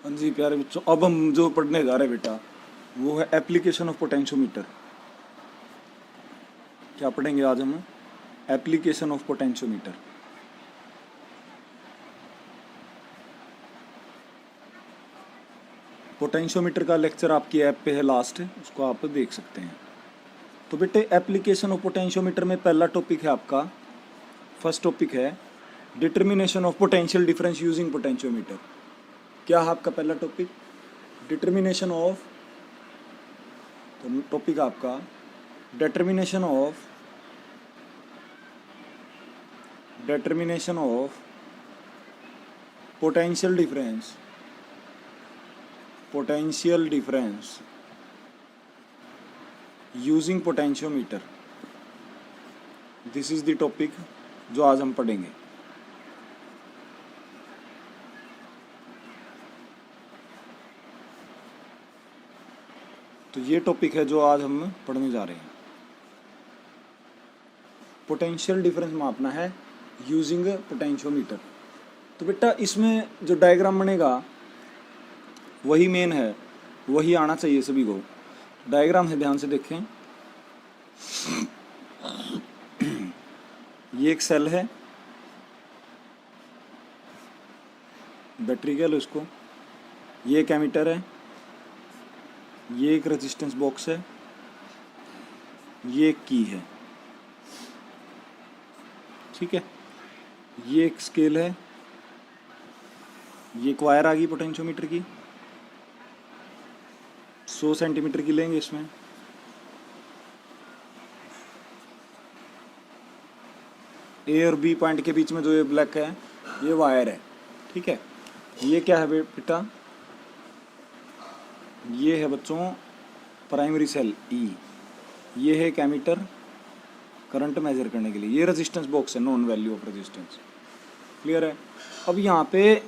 हाँ जी प्यारे बच्चों, अब हम जो पढ़ने जा रहे हैं बेटा वो है एप्लीकेशन ऑफ पोटेंशियोमीटर। क्या पढ़ेंगे आज हम? Application of potentiometer. पोटेंशियोमीटर का लेक्चर आपकी ऐप पे है, लास्ट है, उसको आप देख सकते हैं। तो बेटे एप्लीकेशन ऑफ पोटेंशियोमीटर में पहला टॉपिक है आपका, फर्स्ट टॉपिक है determination of potential difference using potentiometer. क्या है आपका पहला टॉपिक? डिटर्मिनेशन ऑफ, तो टॉपिक आपका determination of potential difference using potentiometer. This is the topic जो आज हम पढ़ेंगे। तो ये टॉपिक है जो आज हम पढ़ने जा रहे हैं। पोटेंशियल डिफरेंस मापना है यूजिंग पोटेंशियोमीटर। तो बेटा इसमें जो डायग्राम बनेगा वही मेन है, वही आना चाहिए सभी को। डायग्राम है, ध्यान से देखें। ये एक सेल है, बैटरी कह लो इसको। ये एक एमीटर है, ये एक रेजिस्टेंस बॉक्स है, ये एक की है, ठीक है। ये एक स्केल है, ये एक वायर आ गई पोटेंशियोमीटर की, 100 सेंटीमीटर की लेंगे इसमें। ए और बी पॉइंट के बीच में जो ये ब्लैक है ये वायर है, ठीक है। ये क्या है बेटा? ये है बच्चों प्राइमरी सेल ई। ये है एक एमीटर करंट मेजर करने के लिए। ये रेजिस्टेंस बॉक्स है, non value of resistance. Clear है? अब यहाँ पे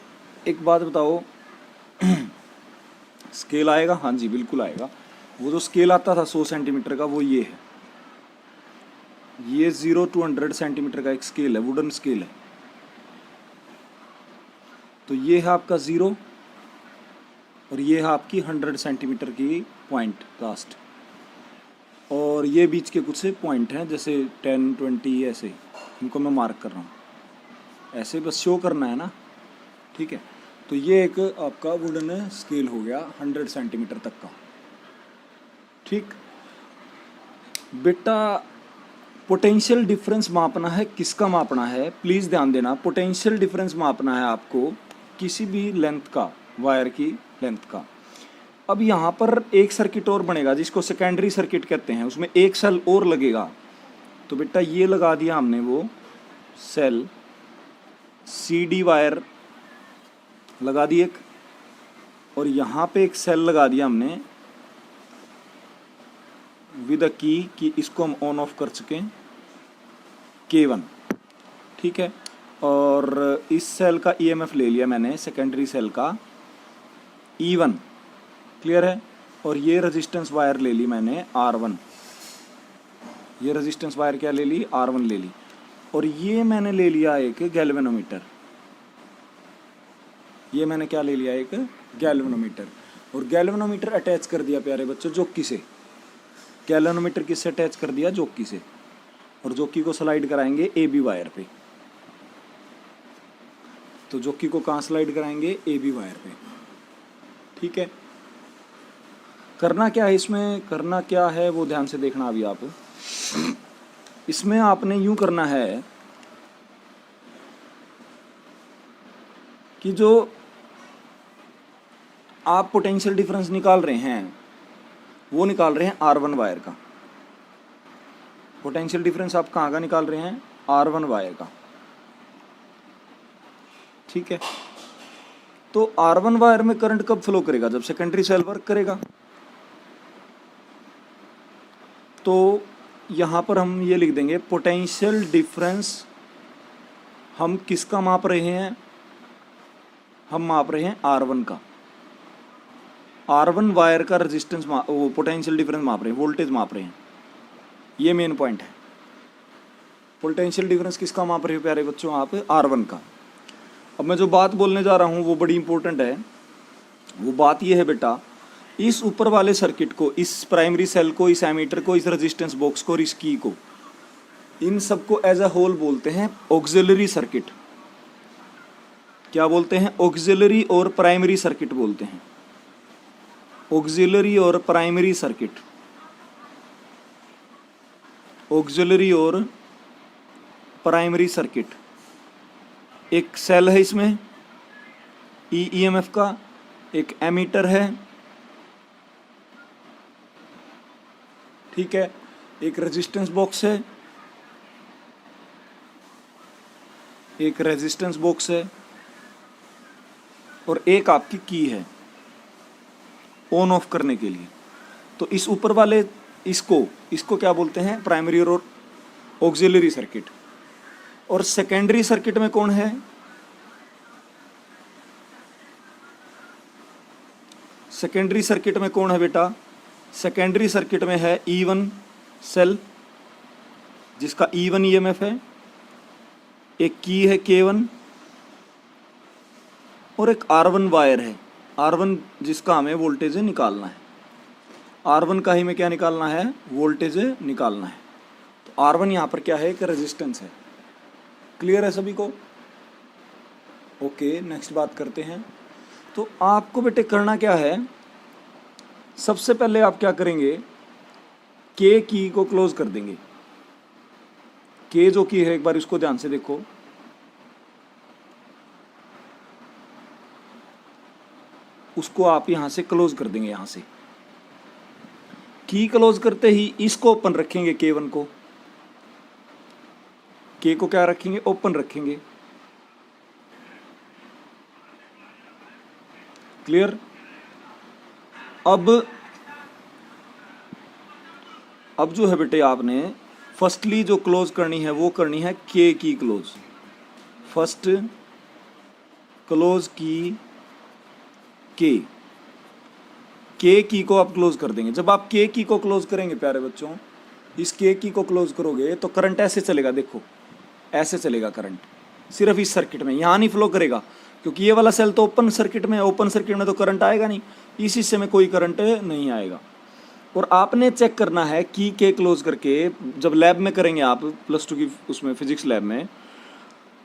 एक बात बताओ, स्केल आएगा? हाँ जी बिल्कुल आएगा। वो जो स्केल आता था 100 सेंटीमीटर का वो ये है। ये 0 to 100 सेंटीमीटर का एक स्केल है, वुडन स्केल है। तो ये है आपका 0 और ये है आपकी 100 सेंटीमीटर की पॉइंट लास्ट। और ये बीच के कुछ से पॉइंट हैं, जैसे 10, 20 ऐसे, इनको मैं मार्क कर रहा हूँ। ऐसे बस शो करना है ना, ठीक है। तो ये एक आपका वुडन स्केल हो गया 100 सेंटीमीटर तक का, ठीक। बेटा पोटेंशियल डिफरेंस मापना है, किसका मापना है? प्लीज़ ध्यान देना। पोटेंशियल डिफरेंस मापना है आपको किसी भी लेंथ का, वायर की लेंथ का। अब यहाँ पर एक सर्किट और बनेगा जिसको सेकेंडरी सर्किट कहते हैं, उसमें एक सेल और लगेगा। तो बेटा ये लगा दिया हमने वो सेल, CD वायर लगा दी एक, और यहाँ पे एक सेल लगा दिया हमने विद अ की कि इसको हम ऑन ऑफ कर सकें, K1, ठीक है। और इस सेल का EMF ले लिया मैंने, सेकेंडरी सेल का E1, क्लियर है। और ये रेजिस्टेंस वायर ले ली मैंने R1। ये रेजिस्टेंस वायर क्या ले ली? R1 ले ली। और ये मैंने ले लिया एक गैल्वेनोमीटर। ये मैंने क्या ले लिया? एक गैल्वेनोमीटर। और गैल्वेनोमीटर अटैच कर दिया प्यारे बच्चों जोकी से। गैल्वेनोमीटर किससे अटैच कर दिया? जोकी से। और जोकी को स्लाइड कराएंगे AB वायर पे। तो जोकी को कहाँ स्लाइड कराएंगे? AB वायर पे, ठीक है। करना क्या है इसमें? करना क्या है वो ध्यान से देखना अभी आप। इसमें आपने यूं करना है कि जो आप पोटेंशियल डिफरेंस निकाल रहे हैं वो निकाल रहे हैं R1 वायर का। पोटेंशियल डिफरेंस आप कहाँ का निकाल रहे हैं? R1 वायर का, ठीक है। तो R1 वायर में करंट कब फ्लो करेगा? जब सेकेंडरी सेल वर्क करेगा। तो यहाँ पर हम ये लिख देंगे पोटेंशियल डिफरेंस हम किसका माप रहे हैं? हम माप रहे हैं R1 का। R1 वायर का रेजिस्टेंस वो पोटेंशियल डिफरेंस माप रहे हैं, वोल्टेज माप रहे हैं। ये मेन पॉइंट है। पोटेंशियल डिफरेंस किसका माप रहे हो प्यारे बच्चों? आप R1 का। अब मैं जो बात बोलने जा रहा हूँ वो बड़ी इंपॉर्टेंट है। वो बात ये है बेटा, इस ऊपर वाले सर्किट को, इस प्राइमरी सेल को, इस एमीटर को, इस रेजिस्टेंस बॉक्स को और इस की को, इन सबको एज अ होल बोलते हैं ऑक्सिलरी सर्किट। क्या बोलते हैं? ऑक्सिलरी और प्राइमरी सर्किट बोलते हैं। ऑक्सिलरी और प्राइमरी सर्किट, ऑक्सिलरी और प्राइमरी सर्किट। एक सेल है इसमें ईएमएफ का, एक एमीटर है, ठीक है, एक रेजिस्टेंस बॉक्स है, एक रेजिस्टेंस बॉक्स है, और एक आपकी की है ऑन ऑफ करने के लिए। तो इस ऊपर वाले इसको क्या बोलते हैं? प्राइमरी और ऑक्सिलरी सर्किट। और सेकेंडरी सर्किट में कौन है? सेकेंडरी सर्किट में कौन है बेटा? सेकेंडरी सर्किट में है E1 सेल जिसका E1 ईएमएफ है, एक की है K1 और एक R1 वायर है, R1 जिसका हमें वोल्टेज निकालना है। R1 का ही में क्या निकालना है? वोल्टेज निकालना है। तो R1 यहाँ पर क्या है? एक रेजिस्टेंस है। क्लियर है सभी को? ओके, नेक्स्ट बात करते हैं। तो आपको बेटे करना क्या है, सबसे पहले आप क्या करेंगे, के की को क्लोज कर देंगे। के जो की है, एक बार इसको ध्यान से देखो, उसको आप यहां से क्लोज कर देंगे। यहां से की क्लोज करते ही इसको ओपन रखेंगे, K1 को, के को क्या रखेंगे? ओपन रखेंगे। क्लियर? अब जो है बेटे, आपने फर्स्टली जो क्लोज करनी है वो करनी है के की क्लोज। फर्स्ट क्लोज की के की को आप क्लोज कर देंगे। जब आप के की को क्लोज करेंगे प्यारे बच्चों, इस के की को क्लोज करोगे तो करंट ऐसे चलेगा, देखो ऐसे चलेगा करंट, सिर्फ इस सर्किट में, यहाँ नहीं फ्लो करेगा, क्योंकि ये वाला सेल तो ओपन सर्किट में है। ओपन सर्किट में तो करंट आएगा नहीं, इस हिस्से में कोई करंट नहीं आएगा। और आपने चेक करना है की के क्लोज करके, जब लैब में करेंगे आप +2 की उसमें फिजिक्स लैब में,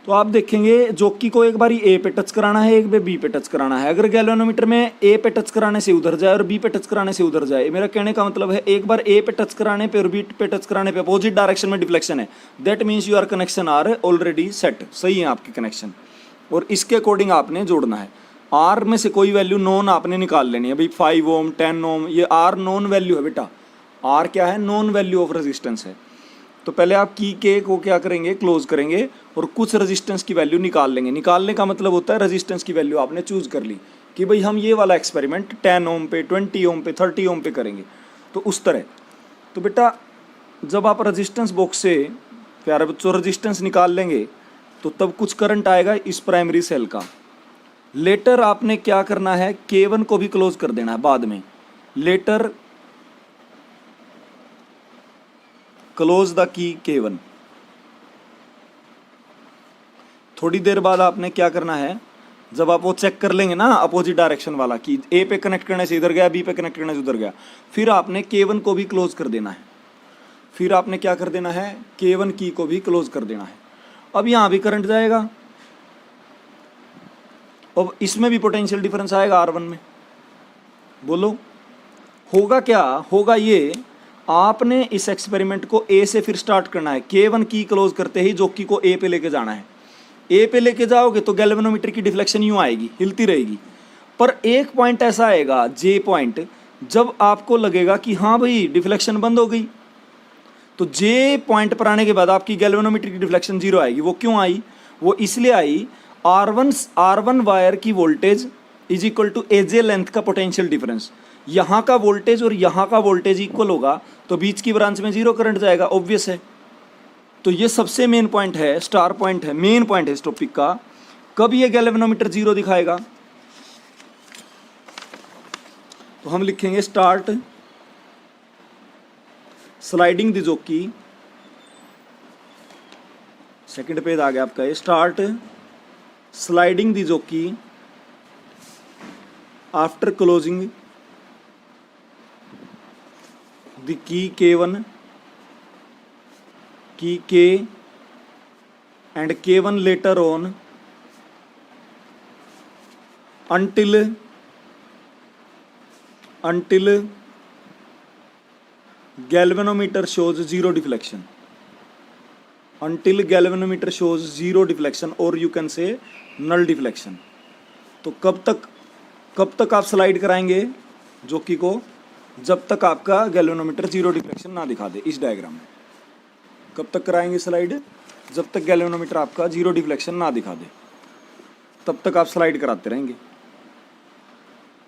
तो आप देखेंगे जॉकी को एक बारी ए पे टच कराना है, एक बार बी पे टच कराना है। अगर गैल्वेनोमीटर में ए पे टच कराने से उधर जाए और बी पे टच कराने से उधर जाए, मेरा कहने का मतलब है एक बार ए पे टच कराने पे और बी पे टच कराने पे अपोजिट डायरेक्शन में डिफ्लेक्शन है, that means your connection are already set, सही है आपके कनेक्शन। और इसके अकॉर्डिंग आपने जोड़ना है। आर में से कोई वैल्यू नॉन आपने निकाल लेनी है भाई, 5 ओम 10 ओम, ये आर नॉन वैल्यू है बेटा। आर क्या है? नॉन वैल्यू ऑफ रेजिस्टेंस है। तो पहले आप की के को क्या करेंगे? क्लोज करेंगे और कुछ रेजिस्टेंस की वैल्यू निकाल लेंगे। निकालने का मतलब होता है रेजिस्टेंस की वैल्यू आपने चूज कर ली कि भाई हम ये वाला एक्सपेरिमेंट 10 ओम पे, 20 ओम पे, 30 ओम पे करेंगे, तो उस तरह। तो बेटा जब आप रेजिस्टेंस बॉक्स से प्यारे बच्चों रेजिस्टेंस निकाल लेंगे तो तब कुछ करंट आएगा इस प्राइमरी सेल का। लेटर आपने क्या करना है? K1 को भी क्लोज कर देना है बाद में। Letter close the key K1। थोड़ी देर बाद आपने क्या करना है, जब आप वो चेक कर लेंगे ना अपोजिट डायरेक्शन वाला कि ए पे कनेक्ट करने से इधर गया, बी पे कनेक्ट करने से उधर गया, फिर आपने K1 को भी क्लोज कर देना है। फिर आपने क्या कर देना है? K1 की को भी क्लोज कर देना है। अब यहाँ भी करंट जाएगा, अब इसमें भी पोटेंशियल डिफरेंस आएगा R1 में। बोलो होगा क्या? होगा ये, आपने इस एक्सपेरिमेंट को ए से फिर स्टार्ट करना है। K1 की क्लोज करते ही जॉकी को ए पे लेके जाना है। ए पे लेके जाओगे तो गैल्वेनोमीटर की डिफ्लेक्शन यूं आएगी, हिलती रहेगी। पर एक पॉइंट ऐसा आएगा, जे पॉइंट, जब आपको लगेगा कि हाँ भाई डिफ्लेक्शन बंद हो गई। तो जे पॉइंट पर आने के बाद आपकी गैल्वेनोमीटर की डिफ्लेक्शन 0 आएगी। वो क्यों आई? वो इसलिए आई, R1 वायर की voltage is equal to AJ length का पोटेंशियल डिफरेंस। यहाँ का वोल्टेज और यहाँ का वोल्टेज इक्वल होगा तो बीच की ब्रांच में 0 करंट जाएगा, ऑब्वियस है। तो ये सबसे मेन पॉइंट है, स्टार पॉइंट है, मेन पॉइंट है इस टॉपिक का। कब ये गैल्वेनोमीटर 0 दिखाएगा? तो हम लिखेंगे start sliding the jockey, second page आ गया आपका ये, start sliding the jockey after closing the key K1, key K and K1 later on until galvanometer shows zero deflection, until galvanometer shows zero deflection or you can say null deflection। तो कब तक आप slide कराएंगे jockey को? जब तक आपका galvanometer zero deflection ना दिखा दे। इस डायग्राम में कब तक कराएंगे स्लाइड? जब तक गैल्वेनोमीटर आपका जीरो डिफ्लेक्शन ना दिखा दे तब तक आप स्लाइड कराते रहेंगे।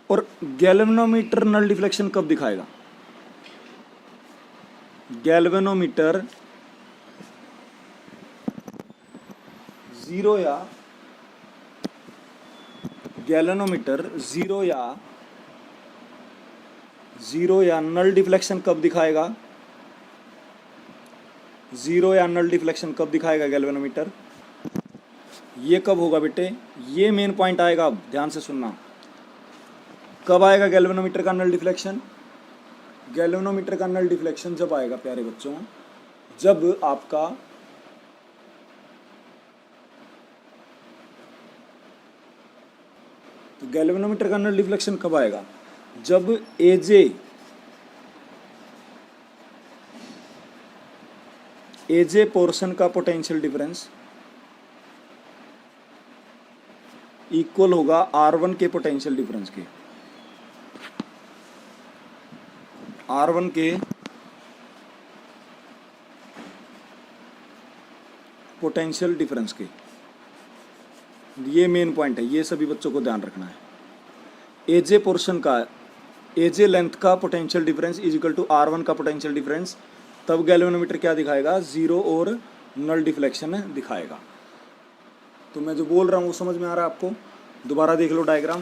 और गैल्वेनोमीटर नल डिफ्लेक्शन कब दिखाएगा? गैल्वेनोमीटर जीरो या नल डिफ्लेक्शन कब दिखाएगा? जीरो या नल डिफ्लेक्शन कब दिखाएगा गैल्वेनोमीटर? ये कब होगा बेटे? ये मेन पॉइंट आएगा। अब ध्यान से सुनना, कब आएगा गैल्वेनोमीटर का नल डिफ्लेक्शन? गैल्वेनोमीटर का नल डिफ्लेक्शन जब आएगा प्यारे बच्चों, जब आपका गैल्वेनोमीटर का नल डिफ्लेक्शन कब आएगा? जब एजे पोर्शन का पोटेंशियल डिफरेंस इक्वल होगा R1 के पोटेंशियल डिफरेंस के। R1 के पोटेंशियल डिफरेंस के। ये मेन पॉइंट है, ये सभी बच्चों को ध्यान रखना है। एजे पोर्शन का, एजे लेंथ का potential difference is equal to R1 का पोटेंशियल डिफरेंस, तब गैल्वेनोमीटर क्या दिखाएगा? जीरो और नल डिफ्लेक्शन दिखाएगा। तो मैं जो बोल रहा हूँ वो समझ में आ रहा है आपको? दोबारा देख लो डायग्राम।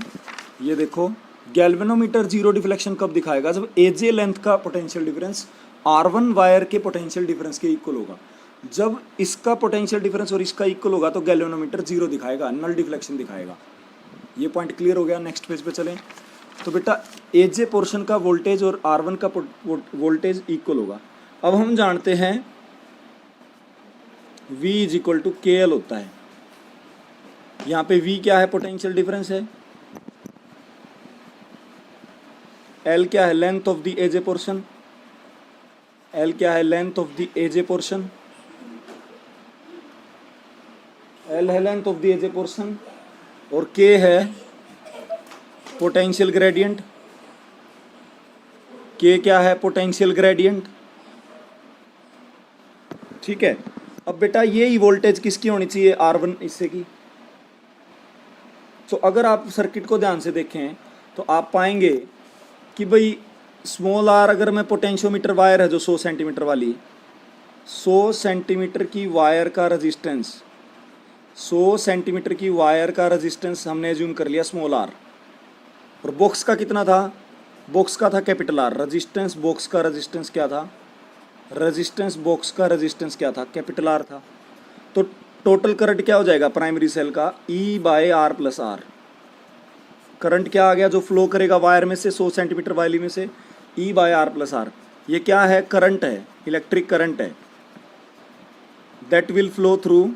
ये देखो, गैल्वेनोमीटर जीरो डिफ्लेक्शन कब दिखाएगा? जब एजे लेंथ का पोटेंशियल डिफरेंस R1 वायर के पोटेंशियल डिफरेंस के इक्वल होगा। जब इसका पोटेंशियल डिफरेंस और इसका इक्वल होगा तो गैल्वेनोमीटर जीरो दिखाएगा, नल डिफ्लेक्शन दिखाएगा। ये पॉइंट क्लियर हो गया? नेक्स्ट पेज पे चलें। तो बेटा एजे पोर्शन का वोल्टेज और R1 का वोल्टेज इक्वल होगा। अब हम जानते हैं V is equal to KL होता है। यहाँ पे V क्या है? पोटेंशियल डिफरेंस है। L क्या है? Length of the AJ portion. L क्या है? Length of the AJ portion. L है length of the AJ portion और K है पोटेंशियल ग्रेडियंट। K क्या है? Potential gradient. ठीक है। अब बेटा ये ही वोल्टेज किसकी होनी चाहिए? R1 इससे की। तो अगर आप सर्किट को ध्यान से देखें तो आप पाएंगे कि भाई स्मॉल r, अगर मैं पोटेंशियोमीटर वायर है जो 100 सेंटीमीटर वाली, 100 सेंटीमीटर की वायर का रेजिस्टेंस, 100 सेंटीमीटर की वायर का रेजिस्टेंस हमने एज्यूम कर लिया स्मॉल r। और बॉक्स का कितना था? बॉक्स का था कैपिटल R। रेजिस्टेंस बॉक्स का रेजिस्टेंस क्या था? रेजिस्टेंस बॉक्स का रेजिस्टेंस क्या था? कैपिटल R था। तो टोटल करंट क्या हो जाएगा प्राइमरी सेल का? E/R plus R। करंट क्या आ गया जो फ्लो करेगा वायर में से 100 सेंटीमीटर वाली में से? E/R plus R। ये क्या है? करंट है, इलेक्ट्रिक करंट है। That will flow through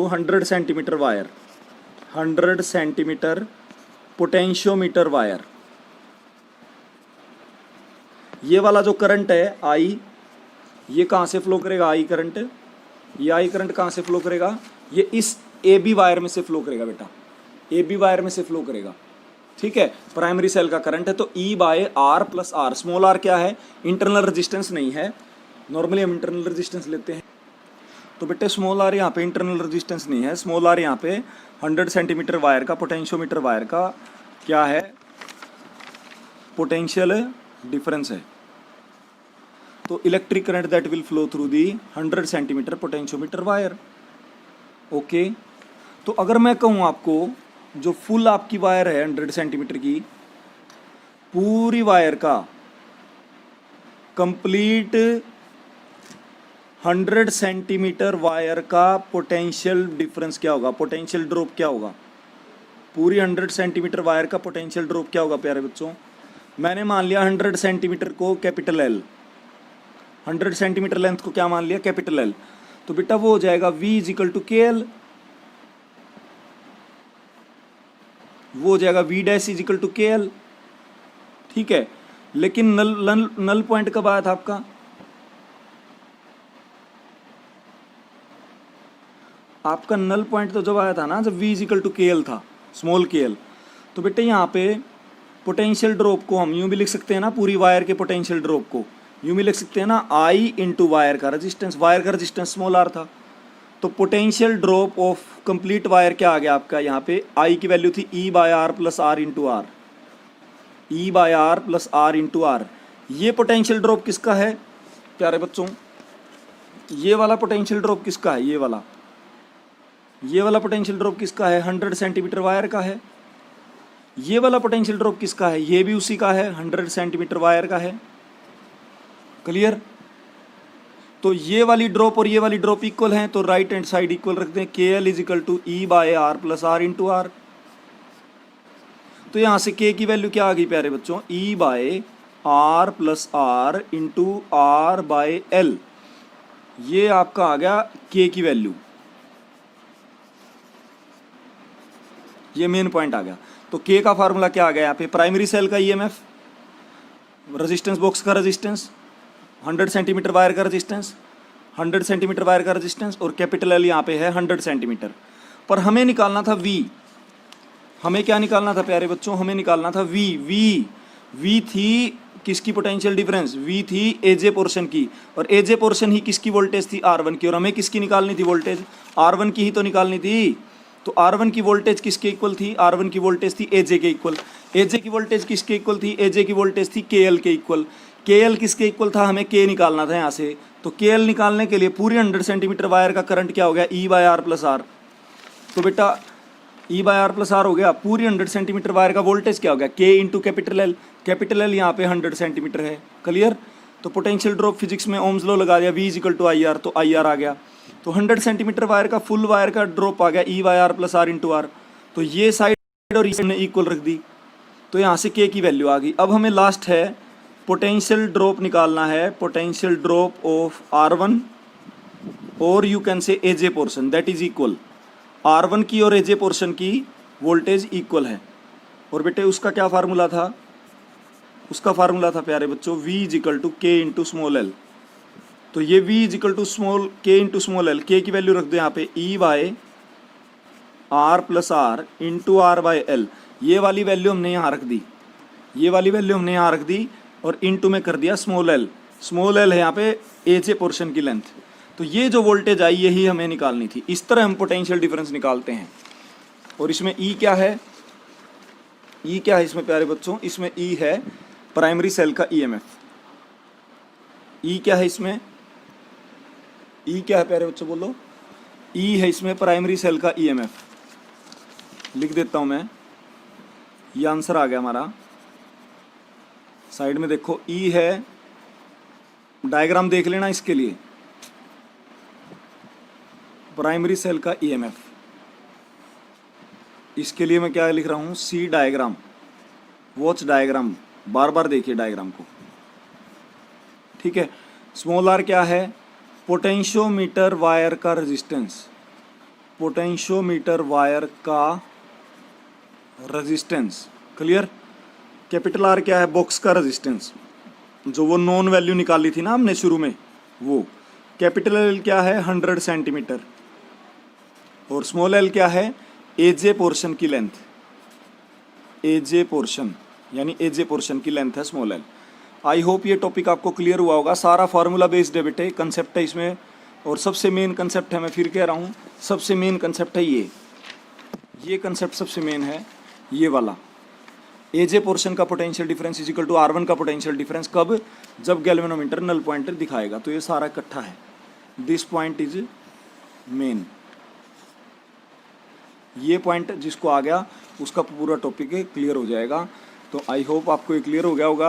100 centimetre wire, 100 centimetre potentiometer wire. ये वाला जो करंट है I, ये कहाँ से फ्लो करेगा? I करंट, ये I करंट कहाँ से फ्लो करेगा? ये इस AB वायर में से फ्लो करेगा बेटा, AB वायर में से फ्लो करेगा। ठीक है, प्राइमरी सेल का करंट है। तो E/R plus R। Small r क्या है? इंटरनल रेजिस्टेंस नहीं है, नॉर्मली हम इंटरनल रेजिस्टेंस लेते हैं। तो बेटे स्मॉल r यहाँ पे इंटरनल रेजिस्टेंस नहीं है। स्मॉल r यहाँ पे 100 सेंटीमीटर वायर का, पोटेंशियोमीटर वायर का क्या है? पोटेंशियल डिफरेंस है। तो electric current that will flow through the 100 centimetre potentiometer wire. Okay. तो अगर मैं कहूँ आपको जो फुल आपकी वायर है 100 सेंटीमीटर की, पूरी वायर का कंप्लीट 100 सेंटीमीटर वायर का पोटेंशियल डिफरेंस क्या होगा, पोटेंशियल ड्रॉप क्या होगा, पूरी 100 सेंटीमीटर वायर का पोटेंशियल ड्रॉप क्या होगा प्यारे बच्चों। मैंने मान लिया 100 सेंटीमीटर को कैपिटल एल, 100 सेंटीमीटर लेंथ को क्या मान लिया, कैपिटल एल। तो बेटा वो हो जाएगा V is equal to K L, वो हो जाएगा V dash is equal to K L. ठीक है, लेकिन नल पॉइंट कब आया था आपका, आपका नल पॉइंट तो जब आया था ना, जब V is equal to K L था, स्मॉल के एल। तो बेटे यहाँ पे पोटेंशियल ड्रॉप को हम यूँ भी लिख सकते हैं ना, पूरी वायर के पोटेंशियल ड्रॉप को यूँ भी लिख सकते हैं ना, I इंटू वायर का रेजिस्टेंस, वायर का रेजिस्टेंस स्मॉल आर था। तो potential drop of complete wire क्या आ गया आपका, यहाँ पे I की वैल्यू थी E by R plus R into R, E by R plus R into R. ये पोटेंशियल ड्रॉप किसका है प्यारे बच्चों, ये वाला पोटेंशियल ड्रॉप किसका है, ये वाला पोटेंशियल ड्रॉप किसका है, 100 सेंटीमीटर वायर का है। ये वाला पोटेंशियल ड्रॉप किसका है, ये भी उसी का है, 100 सेंटीमीटर वायर का है। क्लियर। तो ये वाली ड्रॉप और ये वाली ड्रॉप इक्वल हैं, तो राइट हैंड साइड इक्वल रखते हैं, K L is equal to E by R plus R into R. तो यहाँ से के की वैल्यू क्या आ गई प्यारे बच्चों, E by R plus R into R by L. ये आपका आ गया के की वैल्यू, ये मेन पॉइंट आ गया। तो के का फार्मूला क्या आ गया यहाँ पे, प्राइमरी सेल का ईएमएफ, रेजिस्टेंस बॉक्स का रेजिस्टेंस, 100 सेंटीमीटर वायर का रेजिस्टेंस, 100 सेंटीमीटर वायर का रेजिस्टेंस, और कैपिटल एल यहाँ पे है 100 सेंटीमीटर। पर हमें निकालना था V, हमें क्या निकालना था प्यारे बच्चों, हमें निकालना था V थी किसकी पोटेंशियल डिफरेंस, V थी एजे पोर्शन की, और एजे पोर्शन ही किसकी वोल्टेज थी, R1 की, और हमें किसकी निकालनी थी वोल्टेज, R1 की ही तो निकालनी थी। तो R1 की वोल्टेज किसके इक्वल थी, R1 की वोल्टेज थी एजे के इक्वल, एजे की वोल्टेज किसके इक्वल थी, एजे की वोल्टेज थी के एल के इक्वल, के एल किसके इक्वल था, हमें के निकालना था यहाँ से। तो के एल निकालने के लिए पूरी 100 सेंटीमीटर वायर का करंट क्या हो गया, E by R plus R. तो बेटा E by R plus R हो गया, पूरी 100 सेंटीमीटर वायर का वोल्टेज क्या हो गया, K into capital L, capital L यहाँ पे 100 सेंटीमीटर है। क्लियर। तो पोटेंशियल ड्रॉप फिजिक्स में ओम्स लॉ लगा दिया, V is equal to I R, तो आई आर आ गया। तो 100 सेंटीमीटर वायर का फुल वायर का ड्रॉप आ गया E by R plus R into R. तो ये साइड और इस ने इक्वल रख दी, तो यहाँ से के की वैल्यू आ गई। अब हमें लास्ट है पोटेंशियल ड्रॉप निकालना है, पोटेंशियल ड्रॉप ऑफ R1 और you can say AJ portion, that is equal, R1 की और एजे पोर्शन की वोल्टेज इक्वल है। और बेटे उसका क्या फार्मूला था, उसका फार्मूला था प्यारे बच्चों V is equal to K into small L. तो ये V is equal to small K into small L, K की वैल्यू रख दो यहाँ पे E by R plus R into R by L. ये वाली वैल्यू हमने यहाँ रख दी, ये वाली वैल्यू हमने यहाँ रख दी, और इंटू में कर दिया स्मॉल एल, स्मॉल एल है यहाँ पे एजे पोर्शन की लेंथ। तो ये जो वोल्टेज आई यही हमें निकालनी थी। इस तरह हम पोटेंशियल डिफरेंस निकालते हैं। और इसमें E क्या है, E क्या है इसमें प्यारे बच्चों, इसमें E है प्राइमरी सेल का ईएमएफ। E क्या है इसमें, E क्या है प्यारे बच्चों बोलो, E है इसमें प्राइमरी सेल का ईएमएफ। लिख देता हूं मैं, ये आंसर आ गया हमारा। साइड में देखो E है, डायग्राम देख लेना इसके लिए, प्राइमरी सेल का ईएमएफ। इसके लिए मैं क्या लिख रहा हूं, सी डायग्राम, वॉच डायग्राम, बार बार देखिए डायग्राम को। ठीक है। स्मॉल आर क्या है, पोटेंशियोमीटर वायर का रेजिस्टेंस, पोटेंशियोमीटर वायर का रेजिस्टेंस। क्लियर। कैपिटल आर क्या है, बॉक्स का रेजिस्टेंस, जो वो नॉन वैल्यू निकाली थी ना हमने शुरू में वो। कैपिटल एल क्या है, 100 सेंटीमीटर, और स्मॉल एल क्या है, एजे पोर्शन की लेंथ, एजे पोर्शन यानी एजे पोर्शन की लेंथ है स्मॉल एल। आई होप ये टॉपिक आपको क्लियर हुआ होगा। सारा फार्मूला बेस्ड है बेटे, कंसेप्ट है इसमें, और सबसे मेन कंसेप्ट है, मैं फिर कह रहा हूँ सबसे मेन कंसेप्ट है ये कंसेप्ट सबसे मेन है, ये वाला एजे पोर्शन का potential difference is equal to R1 का पोटेंशियल डिफरेंस। कब, जब गैल्वेनोमीटर नल पॉइंट दिखाएगा। तो ये सारा इकट्ठा है, दिस पॉइंट इज मेन। ये पॉइंट जिसको आ गया उसका पूरा टॉपिक क्लियर हो जाएगा। तो आई होप आपको ये क्लियर हो गया होगा।